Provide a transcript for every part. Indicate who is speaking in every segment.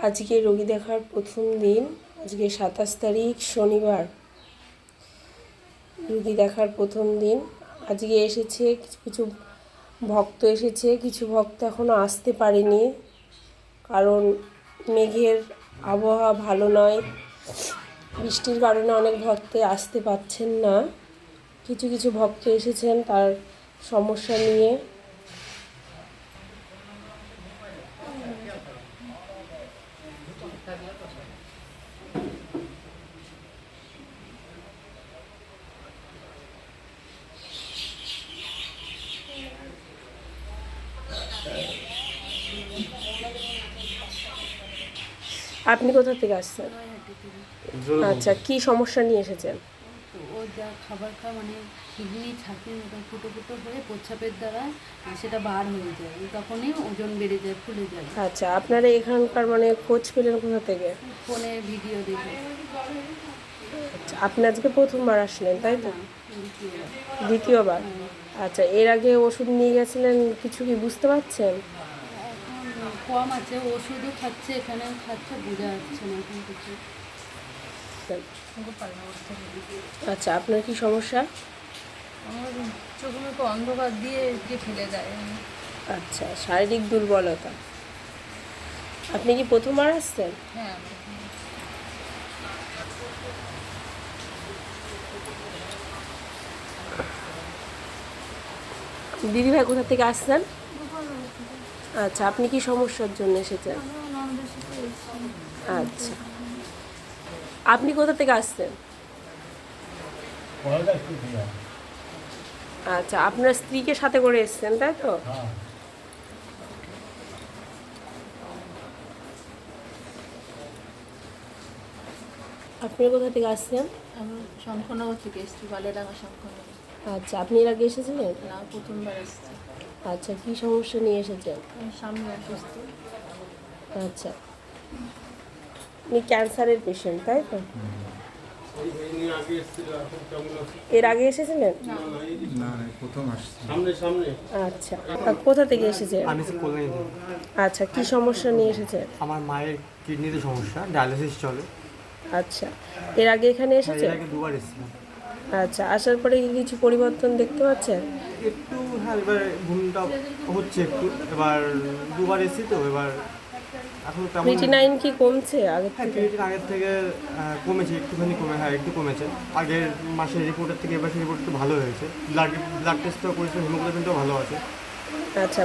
Speaker 1: আজকে রোগী দেখার প্রথম দিন, আজকে 27 তারিখ শনিবার। রোগী দেখার প্রথম দিন আজকে এসেছে, কিছু কিছু ভক্ত এসেছে, কিছু ভক্ত এখনও আসতে পারেনি, কারণ মেঘের আবহাওয়া ভালো নয়, বৃষ্টির কারণে অনেক ভক্ত আসতে পারছেন না। কিছু কিছু ভক্ত এসেছেন তার সমস্যা নিয়ে। আপনি কোথা থেকে আসছেন? আচ্ছা, কি সমস্যা নিয়ে এসেছেন?
Speaker 2: ও যা খাবার খাওয়া মানে কিডনি ছাঁকির মতন ফুটো ফুটো হয়ে প্রস্রাবের দ্বারা সেটা বার হয়ে যায়, তখনই ওজন বেড়ে যায়, ফুলে যায়।
Speaker 1: আচ্ছা, আপনারা এখানকার খোঁজ পেলেন কোথা থেকে?
Speaker 2: ফোনে ভিডিও দেখে।
Speaker 1: আচ্ছা, আপনি আজকে প্রথমবার আসলেন তাই তো? দ্বিতীয়বার। আচ্ছা, এর আগে ওষুধ নিয়ে গেছিলেন, কিছু কি বুঝতে পারছেন?
Speaker 2: এখন কম আছে, ওষুধও খাচ্ছে, এখানেও খাচ্ছে, বোঝা যাচ্ছে না এখন কিছু।
Speaker 1: আচ্ছা, আপনার কি সমস্যা?
Speaker 2: আমার চোখে মুখে অন্ধকার দিয়ে ফেলে দেয়।
Speaker 1: আচ্ছা, শারীরিক দুর্বলতা। আপনি কি প্রথমবার আসছেন?
Speaker 2: হ্যাঁ।
Speaker 1: দিদিভাই কোথা থেকে আসছেন? আচ্ছা, আপনি কি সমস্যার জন্য এসেছেন? আচ্ছা, আপনি কোথা থেকে আসছেন? আচ্ছা, আপনার স্ত্রীকে সাথে করে এসছেন তাই তো? আপনি কোথা থেকে আসছেন?
Speaker 2: আমি শঙ্করনগর থেকে এসেছি, বালিয়াডাঙ্গা শঙ্করনগর।
Speaker 1: আচ্ছা, আপনি এর আগে এসেছিলেন?
Speaker 2: না, প্রথমবার এসেছি।
Speaker 1: আচ্ছা, কি সমস্যা নিয়ে এসেছেন?
Speaker 2: সামনে অসুস্থ।
Speaker 1: আচ্ছা, আপনি ক্যান্সারের পেশেন্ট তাই তো? এর আগে এসেছিলেন?
Speaker 3: না, প্রথম আসছি।
Speaker 1: আচ্ছা, কোথা থেকে এসেছেন?
Speaker 4: আমি কল্যাণী থেকে।
Speaker 1: আচ্ছা, কি সমস্যা নিয়ে এসেছেন?
Speaker 4: আমার মায়ের কিডনিতে সমস্যা, ডায়ালিসিস চলে।
Speaker 1: আচ্ছা, এর আগে এখানে
Speaker 4: এর
Speaker 1: এসেছেন?
Speaker 4: আগে দুবার এসেছিলাম।
Speaker 1: আচ্ছা, আসার পরে কি কিছু পরিবর্তন দেখতে পাচ্ছেন?
Speaker 4: একটু হ্যাঁ, এবার ঘুমটা হচ্ছে একটু। এবার দুবার এসেছি তো, এবার এখন তেমন
Speaker 1: ক্রিয়েটিনাইন কি কমছে আগের থেকে?
Speaker 4: ক্রিয়েটিন আগের থেকে কমেছে, একটুখানি একটু কমেছে। আগের মাসের রিপোর্টের থেকে এবার রিপোর্ট একটু ভালো হয়েছে। ব্লাড টেস্টও করেছে, হিমোগ্লোবিনটাও ভালো আছে।
Speaker 1: আচ্ছা,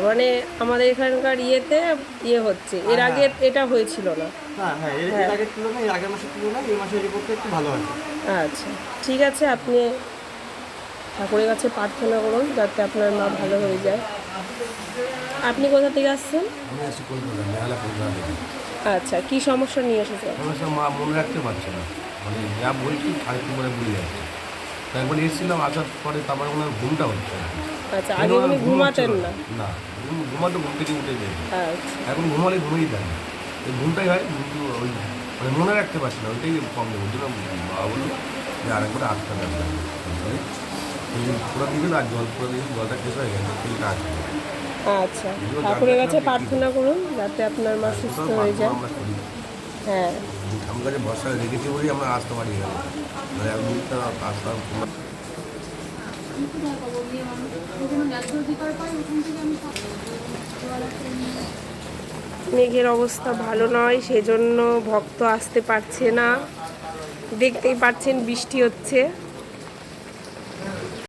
Speaker 1: আমাদের এখানকার হচ্ছে, এর আগে এটা হয়েছিল না?
Speaker 4: হ্যাঁ, এর আগের তুলনায়, এর আগের মাসের তুলনায় এই মাসের রিপোর্টটা একটু ভালো আছে।
Speaker 1: আচ্ছা, ঠিক আছে, আপনি ঠাকুরের কাছে প্রার্থনা করুন যাতে আপনার মা ভালো হয়ে যায়। আপনি কোথা থেকে আসছেন?
Speaker 3: আমি আসছি কলকাতা, বেহালা কলকাতা থেকে।
Speaker 1: আচ্ছা, কি সমস্যা নিয়ে এসেছেন?
Speaker 3: সমস্যা মা মনে রাখতে পারছে না, যা বলছি আরেকটু করে ভুলে যাচ্ছে। তাই একবার এসেছিলাম, আসার পরে তারপরে মনে হয় ঘুমটা হচ্ছে না।
Speaker 1: আচ্ছা, আগে উনি ঘুমাতেন না?
Speaker 3: না, ঘুমাতো, ঘুম থেকে উঠে যায়।
Speaker 1: আচ্ছা,
Speaker 3: এখন ঘুমালে ঘুমিয়ে যায় না, এই ঘুমটাই হয়, কিন্তু ওই মনে রাখতে পারছি না, ওইটাই প্রবলেম। ওই জন্য বাবা বললো যে আরেকবার আসতে হবে। পুরো দিকে আর জল, পুরো দিকে জলটা শেষ হয়ে গেছে, তেলটা আসবে।
Speaker 1: আচ্ছা, ঠাকুরের কাছে প্রার্থনা করুন যাতে আপনার মা সুস্থ হয়ে যায়।
Speaker 3: আমরা করি,
Speaker 1: হ্যাঁ,
Speaker 3: আমার কাছে ভরসা রেখেছি বলেই আমরা আসতে পারি। একদিনটা আসতাম।
Speaker 1: মেঘের অবস্থা ভালো নয়, সেজন্য ভক্ত আসতে পারছে না। দেখতেই পাচ্ছেন বৃষ্টি হচ্ছে।